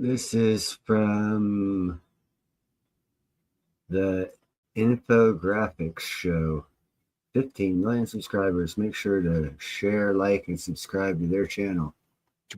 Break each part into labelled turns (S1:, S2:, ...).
S1: This is from the Infographics Show. 15 million subscribers. Make sure to share, like, and subscribe to their channel.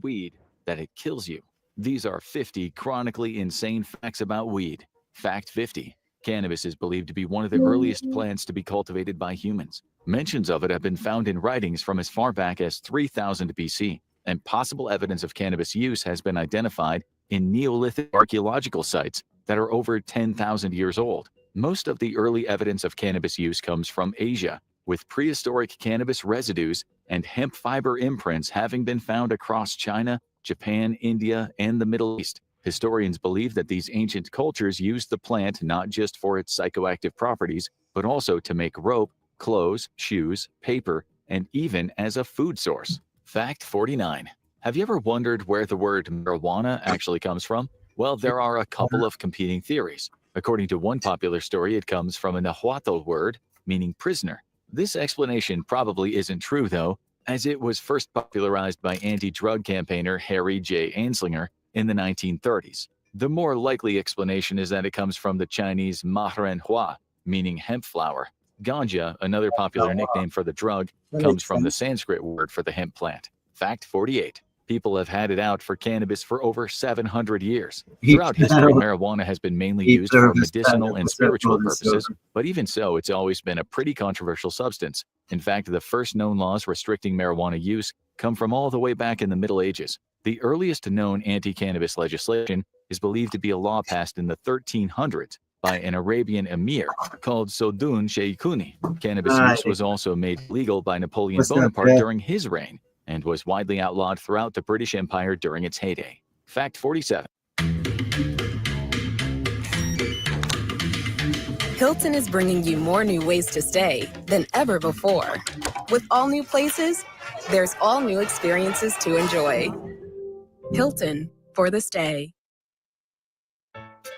S2: Weed, that it kills you. These are 50 chronically insane facts about weed. Fact 50. Cannabis is believed to be one of the earliest plants to be cultivated by humans. Mentions of it have been found in writings from as far back as 3000 BC, and possible evidence of cannabis use has been identified in Neolithic archaeological sites that are over 10,000 years old. Most of the early evidence of cannabis use comes from Asia, with prehistoric cannabis residues and hemp fiber imprints having been found across China, Japan, India, and the Middle East. Historians believe that these ancient cultures used the plant not just for its psychoactive properties, but also to make rope, clothes, shoes, paper, and even as a food source. Fact 49. Have you ever wondered where the word marijuana actually comes from? Well, there are a couple of competing theories. According to one popular story, it comes from a Nahuatl word meaning prisoner. This explanation probably isn't true, though, as it was first popularized by anti-drug campaigner Harry J. Anslinger in the 1930s. The more likely explanation is that it comes from the Chinese marenhua, meaning hemp flower. Ganja, another popular nickname for the drug, comes from the Sanskrit word for the hemp plant. Fact 48. People have had it out for cannabis for over 700 years. Throughout history, marijuana has been mainly used for medicinal and spiritual purposes, but even so, it's always been a pretty controversial substance. In fact, the first known laws restricting marijuana use come from all the way back in the Middle Ages. The earliest known anti-cannabis legislation is believed to be a law passed in the 1300s by an Arabian emir called Sodun Sheikuni. Cannabis use was also made legal by Napoleon Bonaparte during his reign, and was widely outlawed throughout the British Empire during its heyday. Fact 47.
S3: Hilton is bringing you more new ways to stay than ever before. With all new places, there's all new experiences to enjoy. Hilton for the stay.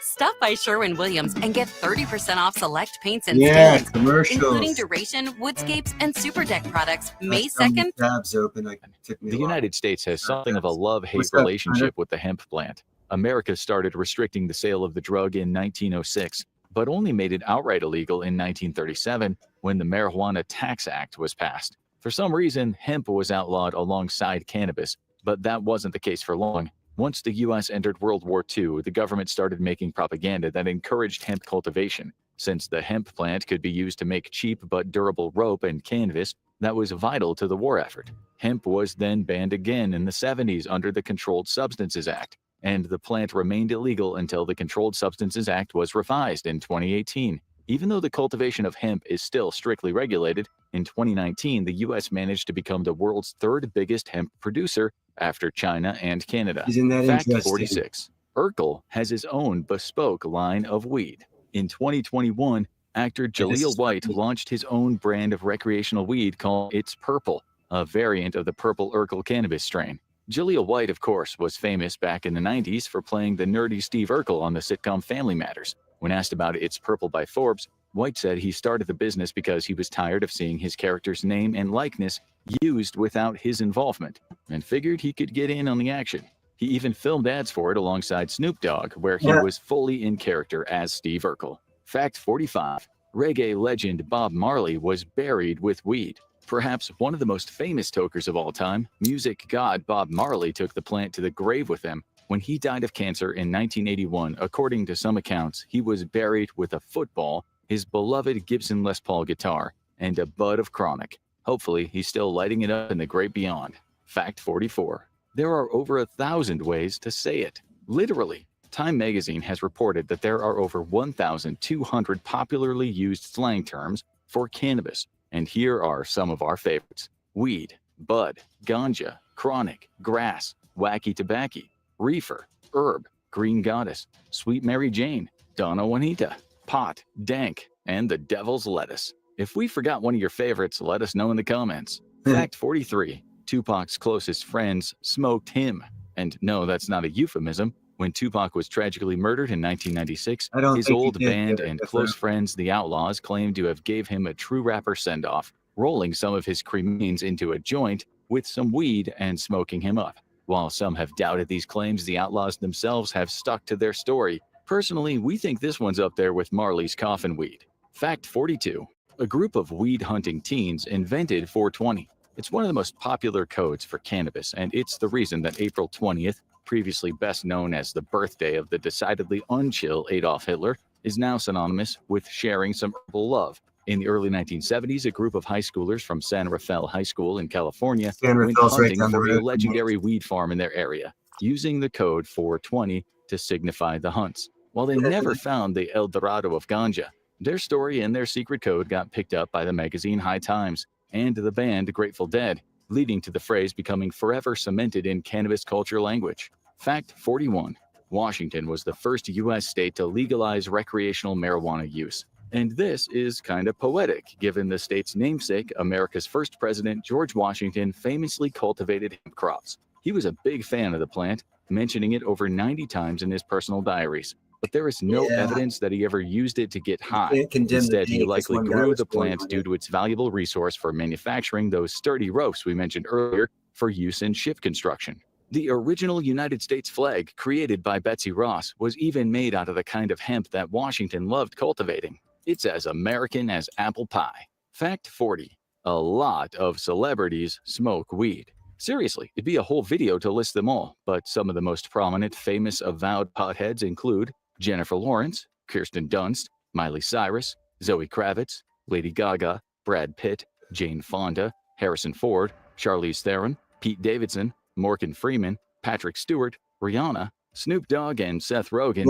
S4: Stop by Sherwin-Williams and get 30% off select paints and stains, including Duration, Woodscapes, and Super Deck products May 2nd.
S2: The United States has something of a love-hate relationship with the hemp plant. America started restricting the sale of the drug in 1906, but only made it outright illegal in 1937 when the Marijuana Tax Act was passed. For some reason, hemp was outlawed alongside cannabis, but that wasn't the case for long. Once the U.S. entered World War II, the government started making propaganda that encouraged hemp cultivation. Since the hemp plant could be used to make cheap but durable rope and canvas, that was vital to the war effort. Hemp was then banned again in the 70s under the Controlled Substances Act, and the plant remained illegal until the Controlled Substances Act was revised in 2018. Even though the cultivation of hemp is still strictly regulated, in 2019 the U.S. managed to become the world's third biggest hemp producer after China and Canada. Fact 46. Urkel has his own bespoke line of weed. In 2021, actor Jaleel White launched his own brand of recreational weed called It's Purple, a variant of the Purple Urkel cannabis strain. Jaleel White, of course, was famous back in the 90s for playing the nerdy Steve Urkel on the sitcom Family Matters. When asked about It's Purple by Forbes, White said he started the business because he was tired of seeing his character's name and likeness used without his involvement, and figured he could get in on the action. He even filmed ads for it alongside Snoop Dogg, where he was fully in character as Steve Urkel. Fact 45. Reggae legend Bob Marley was buried with weed. Perhaps one of the most famous tokers of all time, music god Bob Marley took the plant to the grave with him. When he died of cancer in 1981, according to some accounts, he was buried with a football, his beloved Gibson Les Paul guitar, and a bud of chronic. Hopefully, he's still lighting it up in the great beyond. Fact 44. There are over 1,000 ways to say it. Literally. Time magazine has reported that there are over 1,200 popularly used slang terms for cannabis, and here are some of our favorites. Weed, bud, ganja, chronic, grass, wacky tobacco, reefer, herb, green goddess, sweet Mary Jane, Donna Juanita, pot, dank, and the devil's lettuce. If we forgot one of your favorites, let us know in the comments. Fact 43. Tupac's closest friends smoked him. And no, that's not a euphemism. When Tupac was tragically murdered in 1996, his old band and close friends, the Outlaws, claimed to have gave him a true rapper send-off, rolling some of his cremains into a joint with some weed and smoking him up. While some have doubted these claims, the outlaws themselves have stuck to their story. Personally, we think this one's up there with Marley's coffin weed. Fact 42. A group of weed-hunting teens invented 420. It's one of the most popular codes for cannabis, and it's the reason that April 20th, previously best known as the birthday of the decidedly unchill Adolf Hitler, is now synonymous with sharing some herbal love. In the early 1970s, a group of high schoolers from San Rafael High School in California went hunting for a legendary weed farm in their area, using the code 420 to signify the hunts. While they never found the El Dorado of ganja, their story and their secret code got picked up by the magazine High Times and the band Grateful Dead, leading to the phrase becoming forever cemented in cannabis culture language. Fact 41. Washington was the first U.S. state to legalize recreational marijuana use. And this is kind of poetic, given the state's namesake, America's first president, George Washington, famously cultivated hemp crops. He was a big fan of the plant, mentioning it over 90 times in his personal diaries. But there is no evidence that he ever used it to get high. Instead, he likely grew the plant due to its valuable resource for manufacturing those sturdy ropes we mentioned earlier for use in ship construction. The original United States flag, created by Betsy Ross, was even made out of the kind of hemp that Washington loved cultivating. It's as American as apple pie. Fact 40. A lot of celebrities smoke weed. Seriously, it'd be a whole video to list them all, but some of the most prominent, famous, avowed potheads include Jennifer Lawrence, Kirsten Dunst, Miley Cyrus, Zoe Kravitz, Lady Gaga, Brad Pitt, Jane Fonda, Harrison Ford, Charlize Theron, Pete Davidson, Morgan Freeman, Patrick Stewart, Rihanna, Snoop Dogg and Seth Rogen,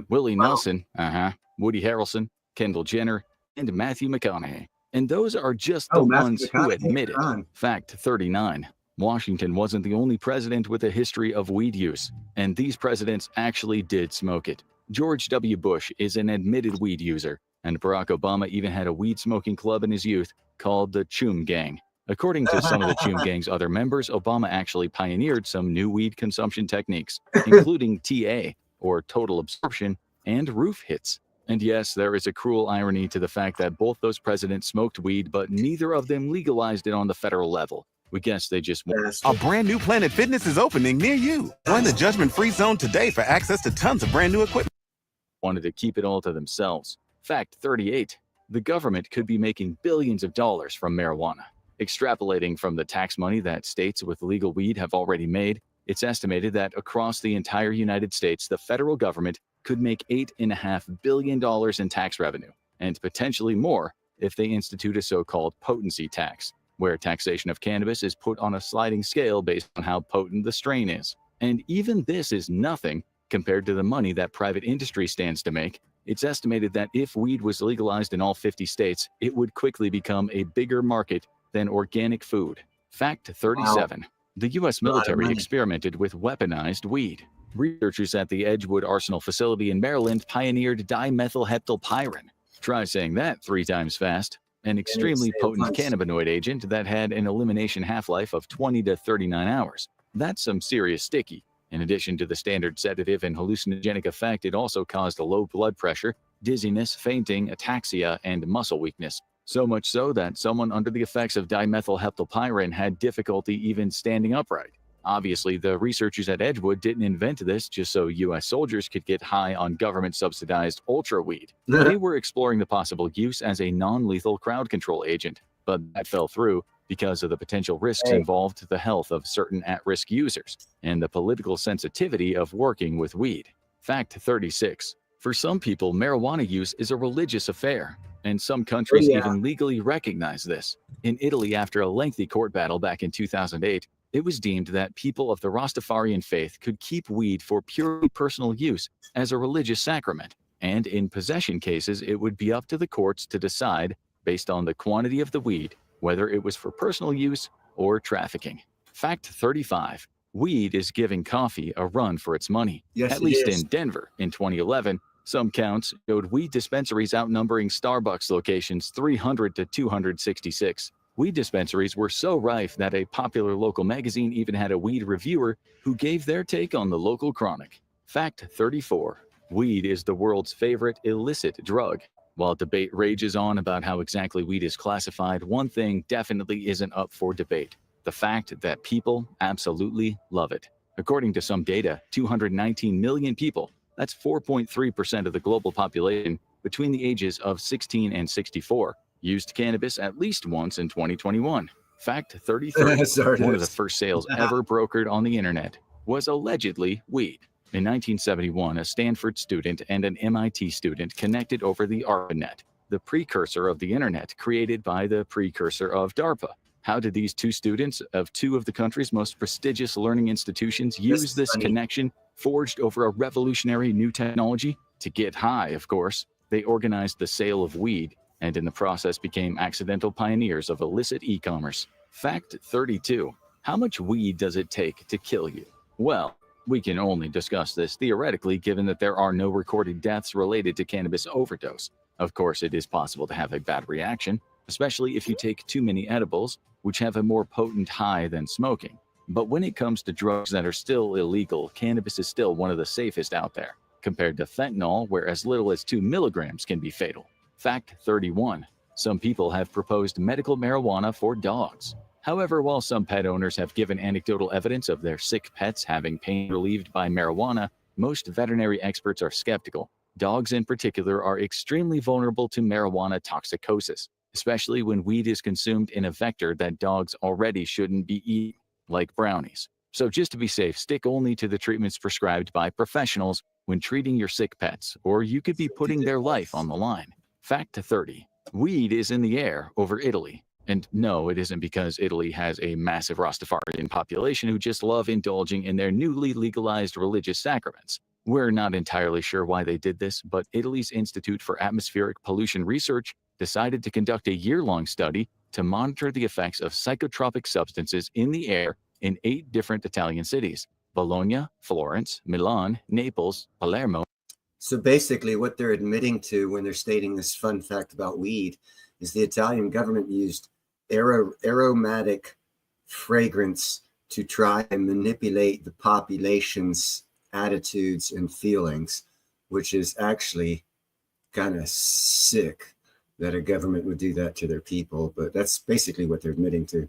S2: Willie Nelson, Woody Harrelson, Kendall Jenner, and Matthew McConaughey. And those are just the ones who admit it. Fact 39. Washington wasn't the only president with a history of weed use, and these presidents actually did smoke it. George W. Bush is an admitted weed user, and Barack Obama even had a weed-smoking club in his youth called the Choom Gang. According to some of the Choom Gang's other members, Obama actually pioneered some new weed consumption techniques, including TA, or total absorption, and roof hits. And yes, there is a cruel irony to the fact that both those presidents smoked weed, but neither of them legalized it on the federal level. We guess they just want.
S5: A brand new Planet Fitness is opening near you. Join the judgment-free zone today for access to tons of brand new equipment.
S2: Wanted to keep it all to themselves. Fact 38. The government could be making billions of dollars from marijuana. Extrapolating from the tax money that states with legal weed have already made, it's estimated that across the entire United States, the federal government could make $8.5 billion in tax revenue, and potentially more if they institute a so-called potency tax, where taxation of cannabis is put on a sliding scale based on how potent the strain is. And even this is nothing compared to the money that private industry stands to make. It's estimated that if weed was legalized in all 50 states, it would quickly become a bigger market than organic food. Fact 37. Wow. The U.S. military experimented with weaponized weed. Researchers at the Edgewood Arsenal facility in Maryland pioneered dimethylheptylpyrin. Try saying that 3 times fast. An extremely potent cannabinoid agent that had an elimination half-life of 20 to 39 hours. That's some serious sticky. In addition to the standard sedative and hallucinogenic effect, it also caused low blood pressure, dizziness, fainting, ataxia, and muscle weakness. So much so that someone under the effects of dimethylheptylpyrin had difficulty even standing upright. Obviously, the researchers at Edgewood didn't invent this just so U.S. soldiers could get high on government-subsidized ultra weed. They were exploring the possible use as a non-lethal crowd control agent, but that fell through because of the potential risks involved to the health of certain at-risk users and the political sensitivity of working with weed. Fact 36. For some people, marijuana use is a religious affair, and some countries even legally recognize this. In Italy, after a lengthy court battle back in 2008, it was deemed that people of the Rastafarian faith could keep weed for purely personal use as a religious sacrament, and in possession cases, it would be up to the courts to decide, based on the quantity of the weed, whether it was for personal use or trafficking. Fact 35. Weed is giving coffee a run for its money.
S1: Yes,
S2: at least in Denver in 2011, some counts showed weed dispensaries outnumbering Starbucks locations 300 to 266. Weed dispensaries were so rife that a popular local magazine even had a weed reviewer who gave their take on the local chronic. Fact 34. Weed is the world's favorite illicit drug. While debate rages on about how exactly weed is classified, one thing definitely isn't up for debate: the fact that people absolutely love it. According to some data, 219 million people, that's 4.3% of the global population between the ages of 16 and 64, used cannabis at least once in 2021. Fact 33, one of the first sales ever brokered on the internet was allegedly weed. In 1971, a Stanford student and an MIT student connected over the ARPANET, the precursor of the internet created by the precursor of DARPA. How did these two students of two of the country's most prestigious learning institutions use this connection forged over a revolutionary new technology? To get high, of course. They organized the sale of weed and in the process became accidental pioneers of illicit e-commerce. Fact 32. How much weed does it take to kill you? Well, we can only discuss this theoretically given that there are no recorded deaths related to cannabis overdose. Of course, it is possible to have a bad reaction, especially if you take too many edibles, which have a more potent high than smoking. But when it comes to drugs that are still illegal, cannabis is still one of the safest out there, compared to fentanyl, where as little as 2 milligrams can be fatal. Fact 31. Some people have proposed medical marijuana for dogs. However, while some pet owners have given anecdotal evidence of their sick pets having pain relieved by marijuana, most veterinary experts are skeptical. Dogs in particular are extremely vulnerable to marijuana toxicosis, especially when weed is consumed in a vector that dogs already shouldn't be eating, like brownies. So just to be safe, stick only to the treatments prescribed by professionals when treating your sick pets, or you could be putting their life on the line. Fact 30. Weed is in the air over Italy. And no, it isn't because Italy has a massive Rastafarian population who just love indulging in their newly legalized religious sacraments. We're not entirely sure why they did this, but Italy's Institute for Atmospheric Pollution Research decided to conduct a year-long study to monitor the effects of psychotropic substances in the air in 8 different Italian cities: Bologna, Florence, Milan, Naples, Palermo.
S1: So basically what they're admitting to when they're stating this fun fact about weed is the Italian government used aromatic fragrance to try and manipulate the population's attitudes and feelings, which is actually kind of sick that a government would do that to their people. But that's basically what they're admitting to.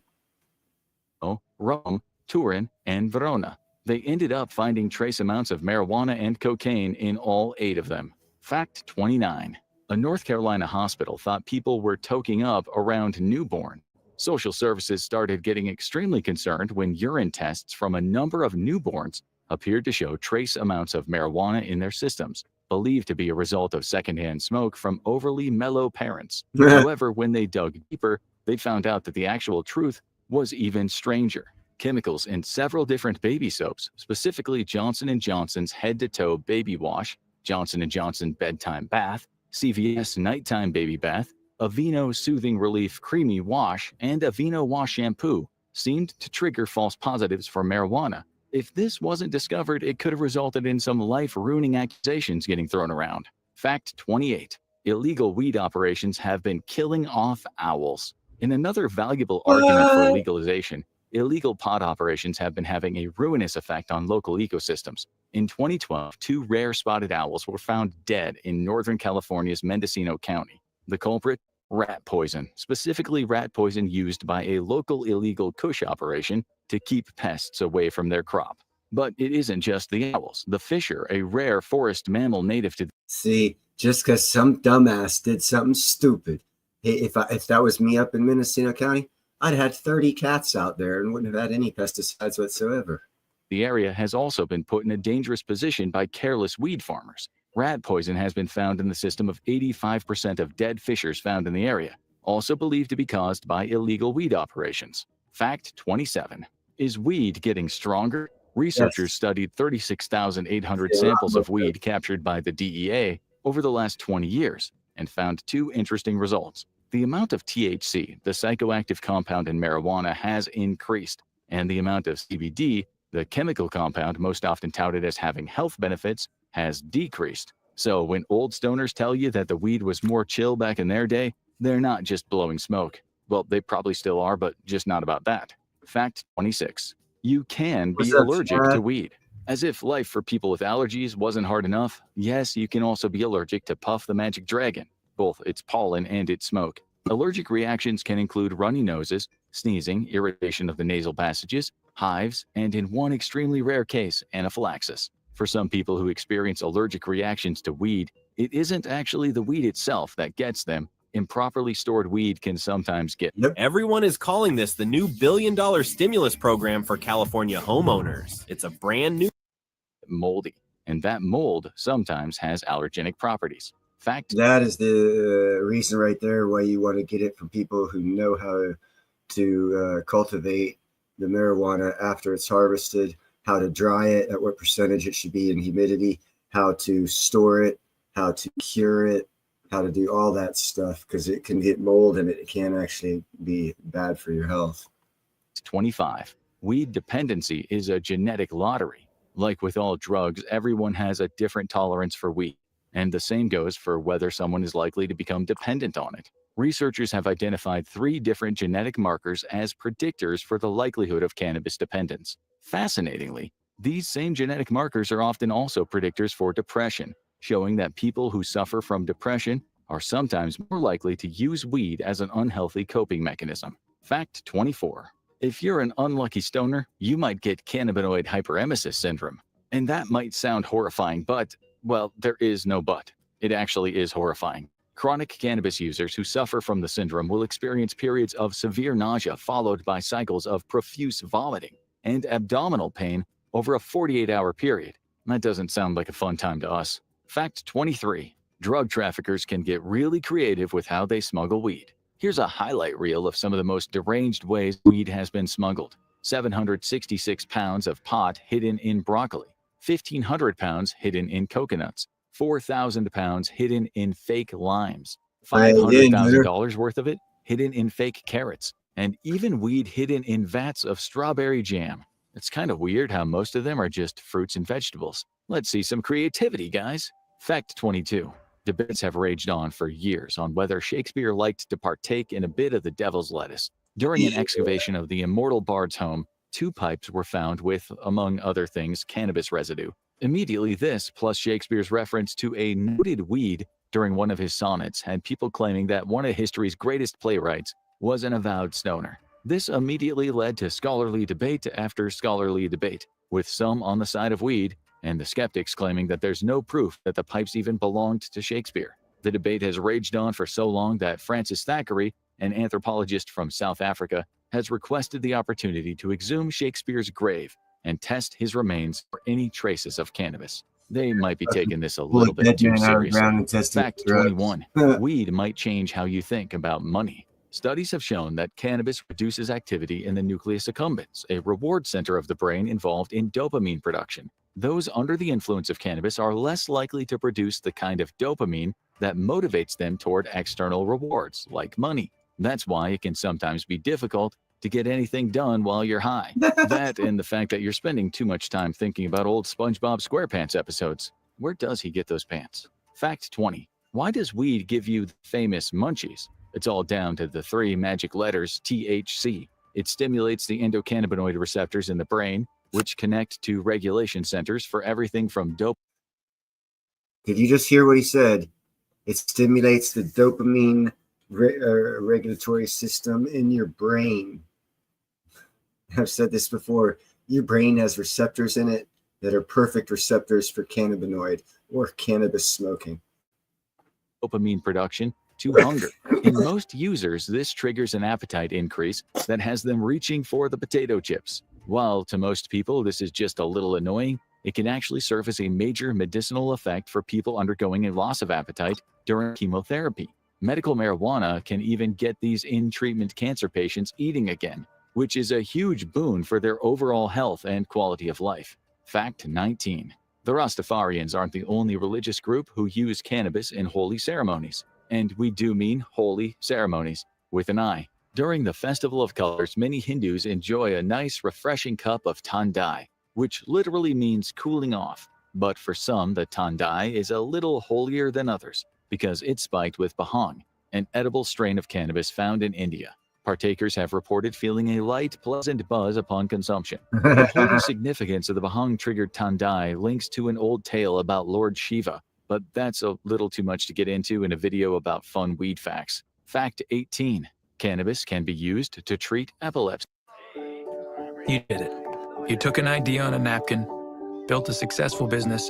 S2: Rome, Turin, and Verona. They ended up finding trace amounts of marijuana and cocaine in all 8 of them. Fact 29. A North Carolina hospital thought people were toking up around newborn. Social services started getting extremely concerned when urine tests from a number of newborns appeared to show trace amounts of marijuana in their systems, believed to be a result of secondhand smoke from overly mellow parents. However, when they dug deeper, they found out that the actual truth was even stranger. Chemicals in several different baby soaps, specifically Johnson & Johnson's head-to-toe baby wash, Johnson & Johnson bedtime bath, CVS nighttime baby bath, Aveeno Soothing Relief Creamy Wash, and Aveeno Wash Shampoo seemed to trigger false positives for marijuana. If this wasn't discovered, it could have resulted in some life-ruining accusations getting thrown around. Fact 28. Illegal weed operations have been killing off owls. In another valuable argument for legalization, illegal pot operations have been having a ruinous effect on local ecosystems. In 2012, 2 rare spotted owls were found dead in Northern California's Mendocino County. The culprit? Rat poison, specifically rat poison used by a local illegal Kush operation to keep pests away from their crop. But it isn't just the owls. The fisher, a rare forest mammal native to...
S1: See, just because some dumbass did something stupid. Hey, if that was me up in Mendocino County, I'd had 30 cats out there and wouldn't have had any pesticides whatsoever.
S2: The area has also been put in a dangerous position by careless weed farmers. Rat poison has been found in the system of 85% of dead fishers found in the area, also believed to be caused by illegal weed operations. Fact 27. Is weed getting stronger? Researchers studied 36,800 samples of weed captured by the DEA over the last 20 years and found 2 interesting results. The amount of THC, the psychoactive compound in marijuana, has increased, and the amount of CBD, the chemical compound most often touted as having health benefits, has decreased. So when old stoners tell you that the weed was more chill back in their day, they're not just blowing smoke. Well, they probably still are, but just not about that. Fact 26. You can be allergic to weed. As if life for people with allergies wasn't hard enough, yes, you can also be allergic to Puff the Magic Dragon, both its pollen and its smoke. Allergic reactions can include runny noses, sneezing, irritation of the nasal passages, hives, and in one extremely rare case, anaphylaxis. For some people who experience allergic reactions to weed, it isn't actually the weed itself that gets them. Improperly stored weed can sometimes get.
S6: Everyone is calling this the new billion-dollar stimulus program for California homeowners. It's a brand new
S2: moldy, and that mold sometimes has allergenic properties. Fact.
S1: That is the reason right there why you want to get it from people who know how to cultivate the marijuana after it's harvested, how to dry it, at what percentage it should be in humidity, how to store it, how to cure it, how to do all that stuff, because it can get mold and it can actually be bad for your health.
S2: 25. Weed dependency is a genetic lottery. Like with all drugs, everyone has a different tolerance for weed, and the same goes for whether someone is likely to become dependent on it. Researchers have identified 3 different genetic markers as predictors for the likelihood of cannabis dependence. Fascinatingly, these same genetic markers are often also predictors for depression, showing that people who suffer from depression are sometimes more likely to use weed as an unhealthy coping mechanism. Fact 24. If you're an unlucky stoner, you might get cannabinoid hyperemesis syndrome. And that might sound horrifying, but, well, there is no but. It actually is horrifying. Chronic cannabis users who suffer from the syndrome will experience periods of severe nausea followed by cycles of profuse vomiting and abdominal pain over a 48-hour period. That doesn't sound like a fun time to us. Fact 23. Drug traffickers can get really creative with how they smuggle weed. Here's a highlight reel of some of the most deranged ways weed has been smuggled. 766 pounds of pot hidden in broccoli. 1,500 pounds hidden in coconuts. 4,000 pounds hidden in fake limes. $500,000 worth of it hidden in fake carrots. And even weed hidden in vats of strawberry jam. It's kind of weird how most of them are just fruits and vegetables. Let's see some creativity, guys. Fact 22. Debates have raged on for years on whether Shakespeare liked to partake in a bit of the devil's lettuce. During an excavation of the immortal bard's home, 2 pipes were found with, among other things, cannabis residue. Immediately this, plus Shakespeare's reference to a noted weed during one of his sonnets, had people claiming that one of history's greatest playwrights was an avowed stoner. This immediately led to scholarly debate after scholarly debate, with some on the side of weed, and the skeptics claiming that there's no proof that the pipes even belonged to Shakespeare. The debate has raged on for so long that Francis Thackeray, an anthropologist from South Africa, has requested the opportunity to exhume Shakespeare's grave and test his remains for any traces of cannabis. They might be taking this a little bit too seriously. Fact 21. Weed might change how you think about money. Studies have shown that cannabis reduces activity in the nucleus accumbens, a reward center of the brain involved in dopamine production. Those under the influence of cannabis are less likely to produce the kind of dopamine that motivates them toward external rewards, like money. That's why it can sometimes be difficult to get anything done while you're high. That and the fact that you're spending too much time thinking about old SpongeBob SquarePants episodes. Where does he get those pants? Fact 20. Why does weed give you the famous munchies? It's all down to the 3 magic letters THC. It stimulates the endocannabinoid receptors in the brain, which connect to regulation centers for everything from dope.
S1: Did you just hear what he said? It stimulates the dopamine regulatory system in your brain. I've said this before. Your brain has receptors in it that are perfect receptors for cannabinoid or cannabis smoking.
S2: Dopamine production to hunger. In most users, this triggers an appetite increase that has them reaching for the potato chips. While to most people this is just a little annoying, it can actually serve as a major medicinal effect for people undergoing a loss of appetite during chemotherapy. Medical marijuana can even get these in-treatment cancer patients eating again, which is a huge boon for their overall health and quality of life. Fact 19. The Rastafarians aren't the only religious group who use cannabis in holy ceremonies. And we do mean holy ceremonies, with an I. During the Festival of Colors, many Hindus enjoy a nice, refreshing cup of Thandai, which literally means cooling off. But for some, the Thandai is a little holier than others, because it's spiked with Bhang, an edible strain of cannabis found in India. Partakers have reported feeling a light, pleasant buzz upon consumption. The holy significance of the Bhang-triggered Thandai links to an old tale about Lord Shiva, but that's a little too much to get into in a video about fun weed facts. Fact 18. Cannabis can be used to treat epilepsy.
S7: You did it. You took an idea on a napkin, built a successful business.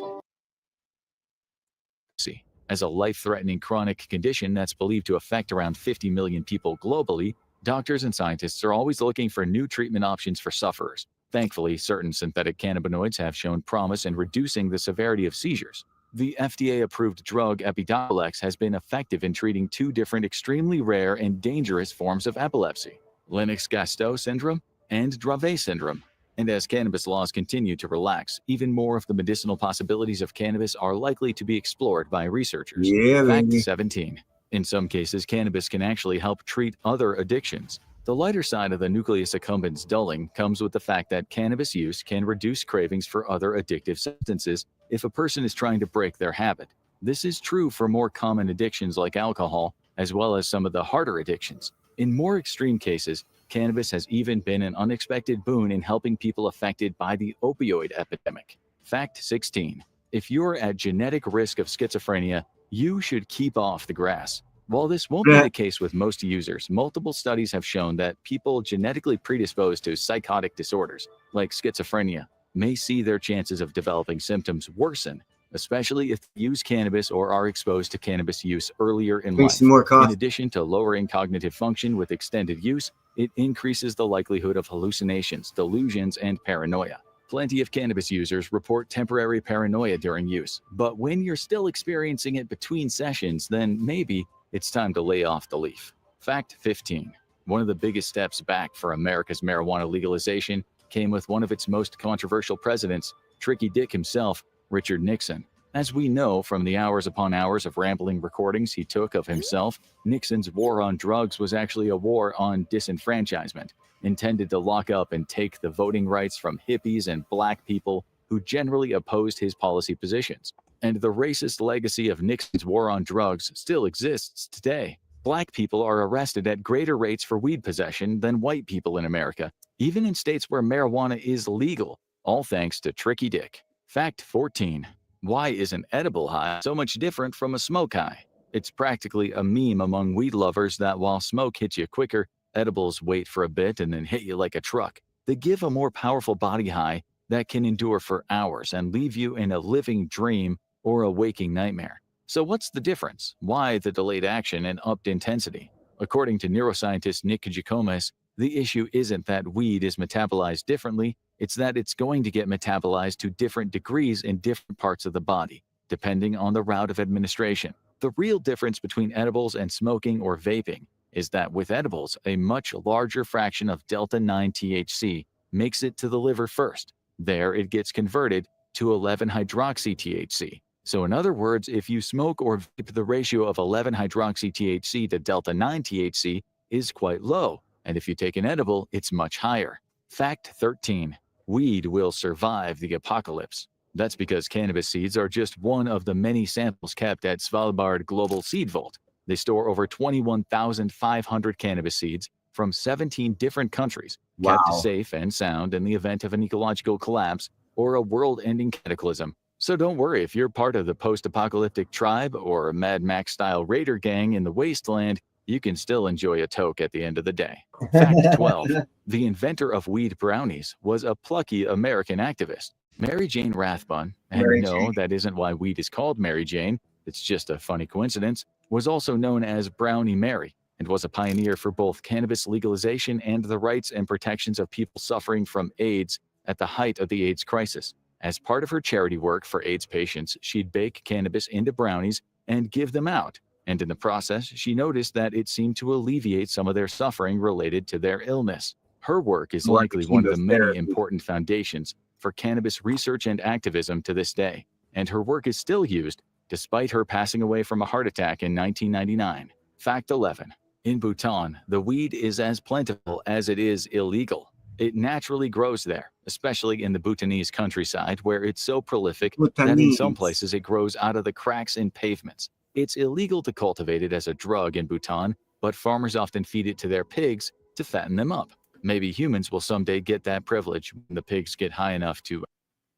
S2: As a life-threatening chronic condition that's believed to affect around 50 million people globally, doctors and scientists are always looking for new treatment options for sufferers. Thankfully, certain synthetic cannabinoids have shown promise in reducing the severity of seizures. The FDA-approved drug Epidiolex has been effective in treating 2 different extremely rare and dangerous forms of epilepsy, Lennox-Gastaut syndrome and Dravet syndrome. And as cannabis laws continue to relax, even more of the medicinal possibilities of cannabis are likely to be explored by researchers. Fact 17. In some cases, cannabis can actually help treat other addictions. The lighter side of the nucleus accumbens dulling comes with the fact that cannabis use can reduce cravings for other addictive substances if a person is trying to break their habit. This is true for more common addictions like alcohol, as well as some of the harder addictions. In more extreme cases, cannabis has even been an unexpected boon in helping people affected by the opioid epidemic. Fact 16. If you're at genetic risk of schizophrenia, you should keep off the grass. While this won't be the case with most users, multiple studies have shown that people genetically predisposed to psychotic disorders, like schizophrenia, may see their chances of developing symptoms worsen, especially if they use cannabis or are exposed to cannabis use earlier in life. In addition to lowering cognitive function with extended use, it increases the likelihood of hallucinations, delusions, and paranoia. Plenty of cannabis users report temporary paranoia during use, but when you're still experiencing it between sessions, then maybe it's time to lay off the leaf. Fact 15. One of the biggest steps back for America's marijuana legalization came with one of its most controversial presidents, Tricky Dick himself, Richard Nixon. As we know from the hours upon hours of rambling recordings he took of himself, Nixon's war on drugs was actually a war on disenfranchisement, intended to lock up and take the voting rights from hippies and black people who generally opposed his policy positions. And the racist legacy of Nixon's war on drugs still exists today. Black people are arrested at greater rates for weed possession than white people in America, even in states where marijuana is legal, all thanks to Tricky Dick. Fact 14. Why is an edible high so much different from a smoke high? It's practically a meme among weed lovers that while smoke hits you quicker, edibles wait for a bit and then hit you like a truck. They give a more powerful body high that can endure for hours and leave you in a living dream or a waking nightmare. So what's the difference? Why the delayed action and upped intensity? According to neuroscientist Nick Jikomes, the issue isn't that weed is metabolized differently, it's that it's going to get metabolized to different degrees in different parts of the body, depending on the route of administration. The real difference between edibles and smoking or vaping is that with edibles, a much larger fraction of delta-9 THC makes it to the liver first. There, it gets converted to 11-hydroxy-THC. So in other words, if you smoke or vape, the ratio of 11-hydroxy-THC to delta-9 THC is quite low, and if you take an edible, it's much higher. Fact 13. Weed will survive the apocalypse. That's because cannabis seeds are just one of the many samples kept at Svalbard Global Seed Vault. They store over 21,500 cannabis seeds from 17 different countries, kept safe and sound in the event of an ecological collapse or a world-ending cataclysm. So don't worry if you're part of the post-apocalyptic tribe or a Mad Max-style raider gang in the wasteland, you can still enjoy a toke at the end of the day. Fact 12. The inventor of weed brownies was a plucky American activist, Mary Jane Rathbun, and no, that isn't why weed is called Mary Jane, it's just a funny coincidence, was also known as Brownie Mary, and was a pioneer for both cannabis legalization and the rights and protections of people suffering from AIDS at the height of the AIDS crisis. As part of her charity work for AIDS patients, she'd bake cannabis into brownies and give them out. And in the process, she noticed that it seemed to alleviate some of their suffering related to their illness. Her work is likely one of the many important foundations for cannabis research and activism to this day. And her work is still used, despite her passing away from a heart attack in 1999. Fact 11. In Bhutan, the weed is as plentiful as it is illegal. It naturally grows there, especially in the Bhutanese countryside, where it's so prolific that in some places it grows out of the cracks in pavements. It's illegal to cultivate it as a drug in Bhutan, but farmers often feed it to their pigs to fatten them up. Maybe humans will someday get that privilege when the pigs get high enough to.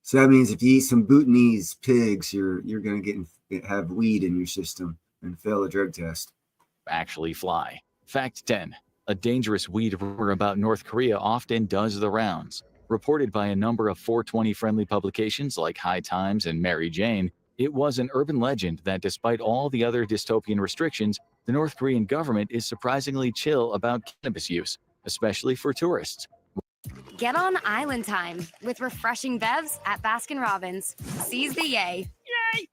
S1: So that means if you eat some Bhutanese pigs, you're going to have weed in your system and fail a drug test.
S2: Actually fly. Fact 10. A dangerous weed rumor about North Korea often does the rounds. Reported by a number of 420-friendly publications like High Times and Mary Jane, it was an urban legend that despite all the other dystopian restrictions, the North Korean government is surprisingly chill about cannabis use, especially for tourists.
S8: Get on island time with refreshing bevs at Baskin-Robbins. Seize the yay. Yay!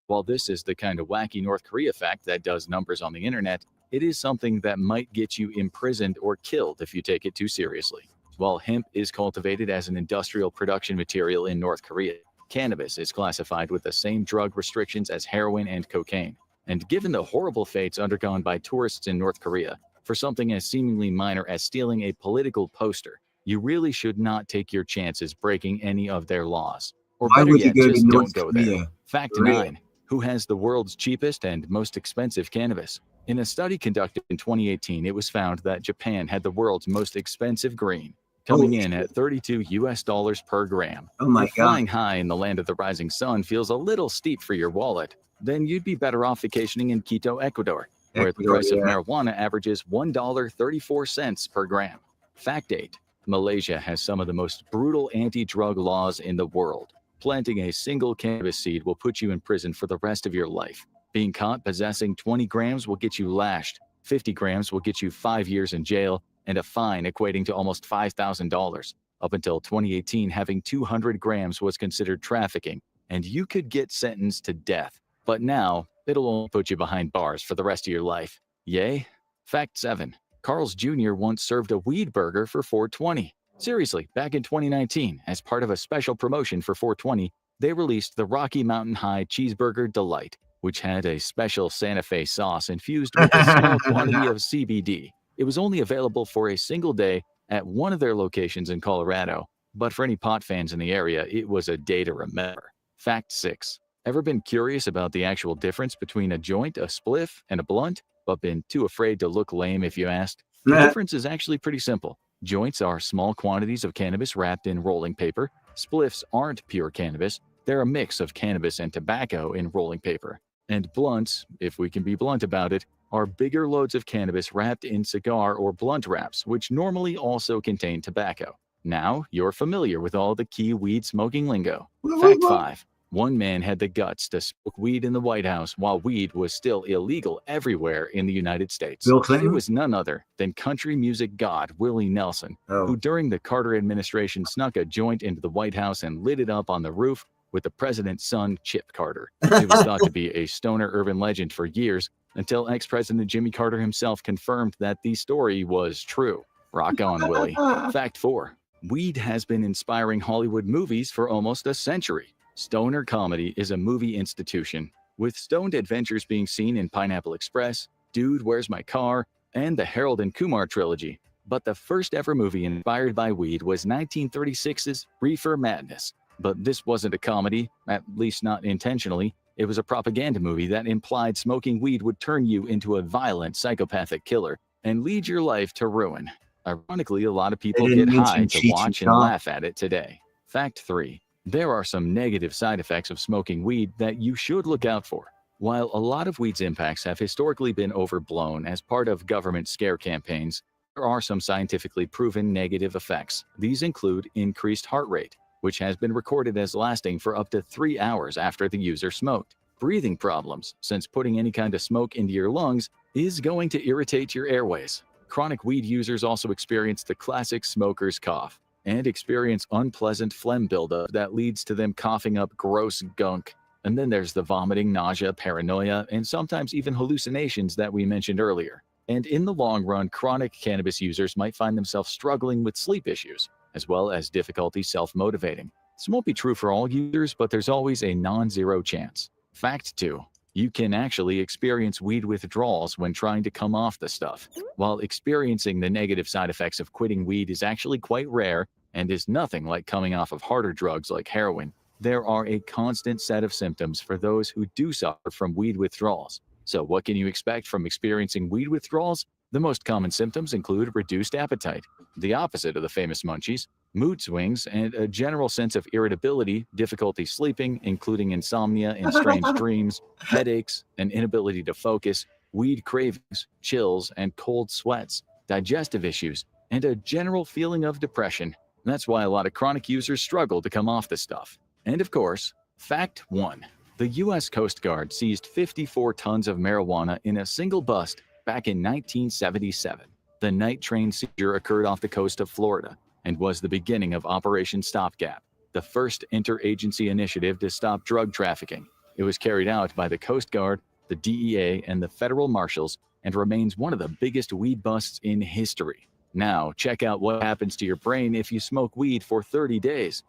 S2: While this is the kind of wacky North Korea fact that does numbers on the internet, it is something that might get you imprisoned or killed if you take it too seriously. While hemp is cultivated as an industrial production material in North Korea, cannabis is classified with the same drug restrictions as heroin and cocaine. And given the horrible fates undergone by tourists in North Korea for something as seemingly minor as stealing a political poster, you really should not take your chances breaking any of their laws. Or better yet, just don't go there. Fact 9. Who has the world's cheapest and most expensive cannabis? In a study conducted in 2018, it was found that Japan had the world's most expensive green, coming in at $32 per gram.
S1: Oh my
S2: if
S1: God.
S2: Flying high in the land of the rising sun feels a little steep for your wallet, then you'd be better off vacationing in Quito, Ecuador, where the price of marijuana averages $1.34 per gram. Fact 8. Malaysia has some of the most brutal anti-drug laws in the world. Planting a single cannabis seed will put you in prison for the rest of your life. Being caught possessing 20 grams will get you lashed, 50 grams will get you 5 years in jail, and a fine equating to almost $5,000. Up until 2018, having 200 grams was considered trafficking, and you could get sentenced to death. But now, it'll only put you behind bars for the rest of your life. Yay? Fact 7. Carl's Jr. once served a weed burger for $4.20. Seriously, back in 2019, as part of a special promotion for $4.20, they released the Rocky Mountain High Cheeseburger Delight, which had a special Santa Fe sauce infused with a small quantity of CBD. It was only available for a single day at one of their locations in Colorado, but for any pot fans in the area, it was a day to remember. Fact 6. Ever been curious about the actual difference between a joint, a spliff, and a blunt, but been too afraid to look lame if you asked? The difference is actually pretty simple. Joints are small quantities of cannabis wrapped in rolling paper. Spliffs aren't pure cannabis. They're a mix of cannabis and tobacco in rolling paper. And blunts, if we can be blunt about it, are bigger loads of cannabis wrapped in cigar or blunt wraps, which normally also contain tobacco. Now, you're familiar with all the key weed smoking lingo. Fact 5. One man had the guts to smoke weed in the White House while weed was still illegal everywhere in the United States.
S1: Bill Clinton?
S2: It was none other than country music god Willie Nelson, who during the Carter administration snuck a joint into the White House and lit it up on the roof with the president's son, Chip Carter. It was thought to be a stoner urban legend for years until ex-President Jimmy Carter himself confirmed that the story was true. Rock on, Willie. Fact 4. Weed has been inspiring Hollywood movies for almost a century. Stoner comedy is a movie institution, with stoned adventures being seen in Pineapple Express, Dude, Where's My Car, and the Harold and Kumar trilogy. But the first ever movie inspired by weed was 1936's Reefer Madness. But this wasn't a comedy, at least not intentionally. It was a propaganda movie that implied smoking weed would turn you into a violent psychopathic killer and lead your life to ruin. Ironically, a lot of people get high to watch and laugh at it today. Fact 3. There are some negative side effects of smoking weed that you should look out for. While a lot of weed's impacts have historically been overblown as part of government scare campaigns, there are some scientifically proven negative effects. These include increased heart rate, which has been recorded as lasting for up to 3 hours after the user smoked. Breathing problems, since putting any kind of smoke into your lungs is going to irritate your airways. Chronic weed users also experience the classic smoker's cough and experience unpleasant phlegm buildup that leads to them coughing up gross gunk. And then there's the vomiting, nausea, paranoia, and sometimes even hallucinations that we mentioned earlier. And in the long run, chronic cannabis users might find themselves struggling with sleep issues, as well as difficulty self-motivating. This won't be true for all users, but there's always a non-zero chance. Fact 2. You can actually experience weed withdrawals when trying to come off the stuff. While experiencing the negative side effects of quitting weed is actually quite rare and is nothing like coming off of harder drugs like heroin, there are a constant set of symptoms for those who do suffer from weed withdrawals. So what can you expect from experiencing weed withdrawals? The most common symptoms include reduced appetite, the opposite of the famous munchies, mood swings, and a general sense of irritability, difficulty sleeping, including insomnia and strange dreams, headaches, an inability to focus, weed cravings, chills and cold sweats, digestive issues, and a general feeling of depression. That's why a lot of chronic users struggle to come off the stuff. And of course, fact 1. The U.S. Coast Guard seized 54 tons of marijuana in a single bust back in 1977. The night train seizure occurred off the coast of Florida and was the beginning of Operation Stopgap, the first interagency initiative to stop drug trafficking. It was carried out by the Coast Guard, the DEA, and the federal marshals, and remains one of the biggest weed busts in history. Now, check out what happens to your brain if you smoke weed for 30 days.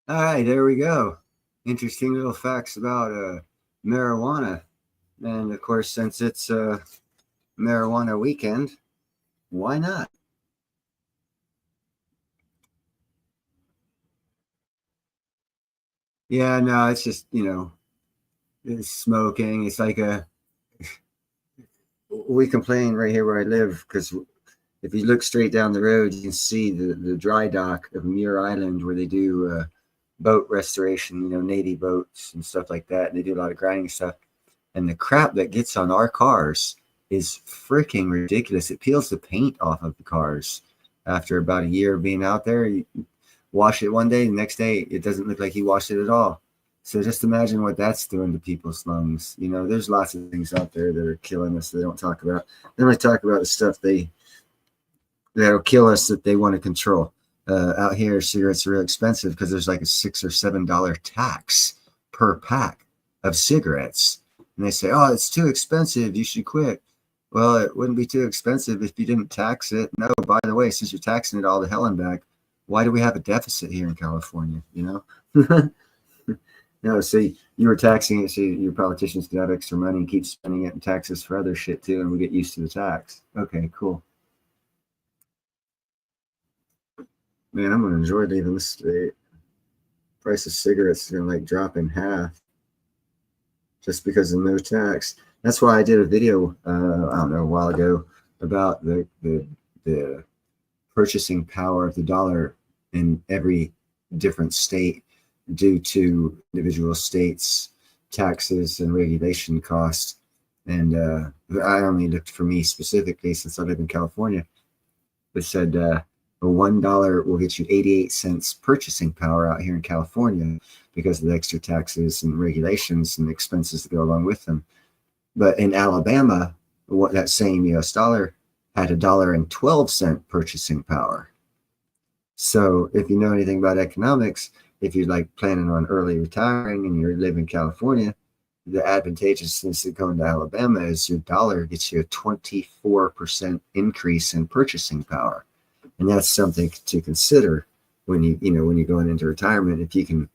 S1: All right, there we go. Interesting little facts about marijuana. And of course, since it's marijuana weekend, why not? Yeah, no, it's just, it's smoking. It's like we complain right here where I live, because if you look straight down the road, you can see the dry dock of Muir Island where they do boat restoration, Navy boats and stuff like that. And they do a lot of grinding stuff. And the crap that gets on our cars is freaking ridiculous. It peels the paint off of the cars after about a year of being out there. You wash it one day, the next day it doesn't look like you washed it at all. So just imagine what that's doing to people's lungs. There's lots of things out there that are killing us that they don't talk about. They only talk about the stuff that'll kill us that they want to control. Out here, cigarettes are real expensive because there's like a $6 or $7 tax per pack of cigarettes. And they say, oh, it's too expensive, you should quit. Well, it wouldn't be too expensive if you didn't tax it. No, by the way, since you're taxing it all to hell and back, why do we have a deficit here in California? So you were taxing it so your politicians could have extra money and keep spending it and taxes for other shit too, and we get used to the tax. Okay, cool. Man, I'm gonna enjoy leaving this state. Price of cigarettes is gonna drop in half just because of no tax. That's why I did a video a while ago about the purchasing power of the dollar in every different state due to individual states' taxes and regulation costs. And I only looked for me specifically since I live in California. It said a $1 will get you 88 cents purchasing power out here in California because of the extra taxes and regulations and expenses that go along with them. But in Alabama, that same US dollar had $1.12 purchasing power. So if you know anything about economics, if you're planning on early retiring and you live in California, the advantageousness of going to Alabama is your dollar gets you a 24% increase in purchasing power. And that's something to consider when when you're going into retirement. If you can,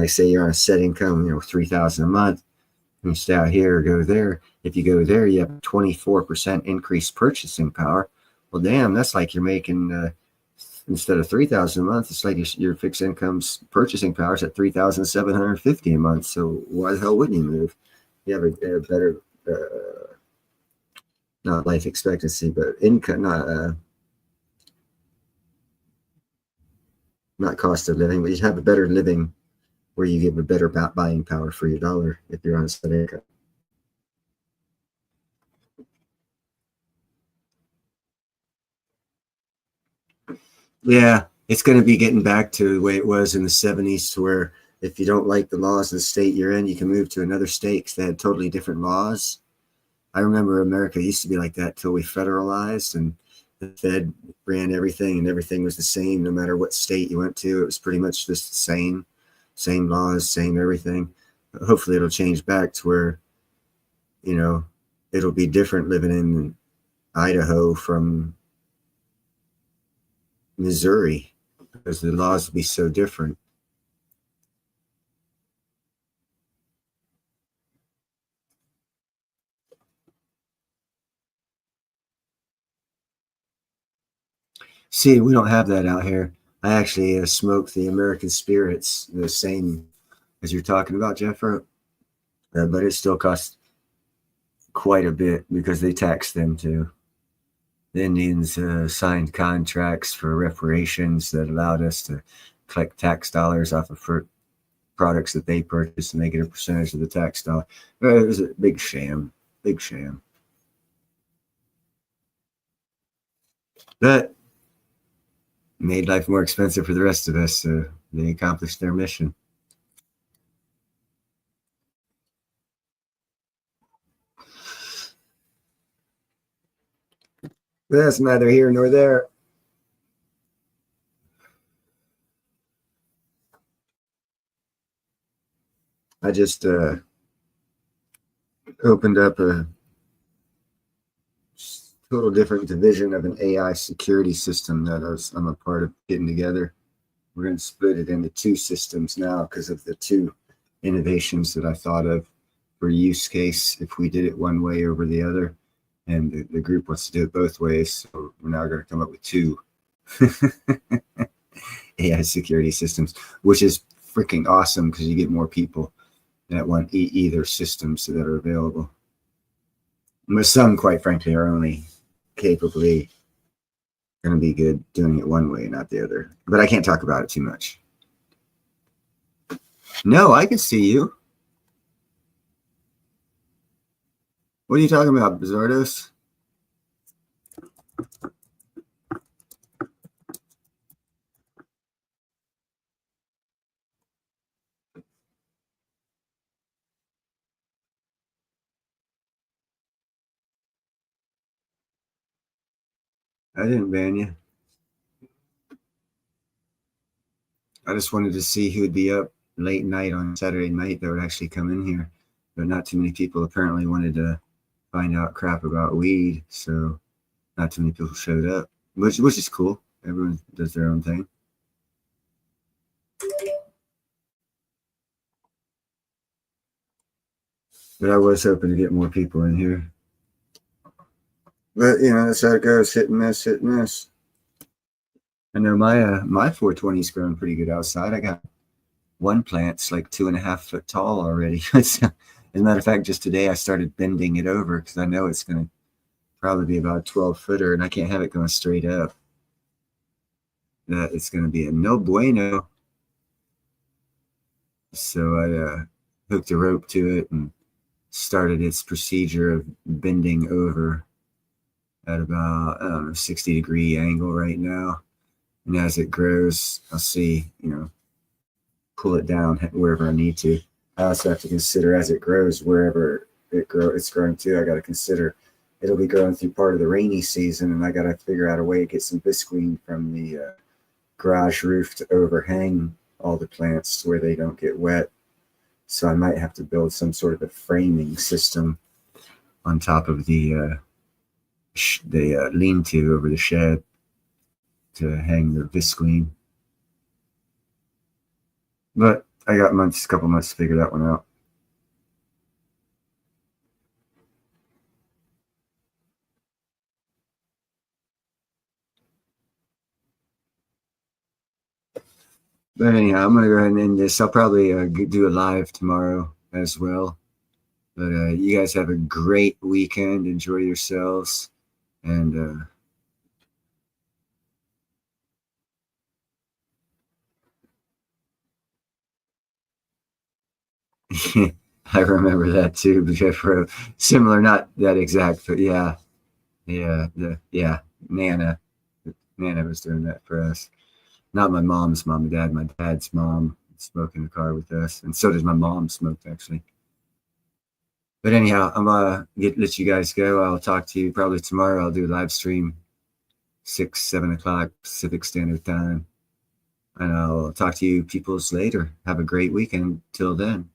S1: say you're on a set income, $3,000 a month, and you stay out here or go there. If you go there, you have 24% increased purchasing power. Well, damn, that's like you're making instead of $3,000 a month, it's like your fixed income's purchasing power is at $3,750 a month. So why the hell wouldn't you move? You have a better, not life expectancy, but income, not cost of living, but you have a better living where you give a better buying power for your dollar if you're on a set income. Yeah, it's going to be getting back to the way it was in the 70s, to where if you don't like the laws of the state you're in, you can move to another state because they had totally different laws. I remember America used to be like that till we federalized and the Fed ran everything and everything was the same no matter what state you went to. It was pretty much just the same laws, same everything. But hopefully it'll change back to where, it'll be different living in Idaho from Missouri, because the laws will be so different. See, we don't have that out here. I actually smoke the American Spirits, the same as you're talking about, Jeffro, but it still costs quite a bit because they tax them too. The Indians signed contracts for reparations that allowed us to collect tax dollars off of products that they purchased, and they get a percentage of the tax dollar. It was a big sham, big sham. But made life more expensive for the rest of us, so they accomplished their mission. But that's neither here nor there. I just opened up a total different division of an AI security system that I'm a part of getting together. We're going to split it into 2 systems now because of the 2 innovations that I thought of for use case if we did it one way over the other. And the group wants to do it both ways. So we're now going to come up with 2 AI security systems, which is freaking awesome because you get more people that want either systems that are available. But some, quite frankly, are only capably going to be good doing it one way, not the other. But I can't talk about it too much. No, I can see you. What are you talking about, Bizardos? I didn't ban you. I just wanted to see who would be up late night on Saturday night that would actually come in here. But not too many people apparently wanted to find out crap about weed, so not too many people showed up, which is cool. Everyone does their own thing. But I was hoping to get more people in here. But, you know, that's how it goes, hit and miss, hit and miss. I know my 420's growing pretty good outside. I got one plant's like 2.5 foot tall already. As a matter of fact, just today I started bending it over because I know it's going to probably be about a 12 footer and I can't have it going straight up. It's going to be a no bueno. So I hooked a rope to it and started its procedure of bending over at about, I don't know, 60-degree angle right now. And as it grows, I'll see, you know, pull it down wherever I need to. I also have to consider as it grows, wherever it's growing to, I got to consider it'll be growing through part of the rainy season, and I got to figure out a way to get some visqueen from the garage roof to overhang all the plants to where they don't get wet. So I might have to build some sort of a framing system on top of the lean-to over the shed to hang the visqueen. But I got a couple months to figure that one out. But anyhow, I'm going to go ahead and end this. I'll probably do a live tomorrow as well. But you guys have a great weekend. Enjoy yourselves. And I remember that too, because for similar, not that exact, but yeah, Nana was doing that for us. Not my mom's mom and dad, my dad's mom smoked in the car with us, and so does my mom smoked actually. But anyhow, I'm gonna let you guys go. I'll talk to you probably tomorrow. I'll do a live stream, 6-7 o'clock Pacific Standard Time, and I'll talk to you peoples later. Have a great weekend. Till then.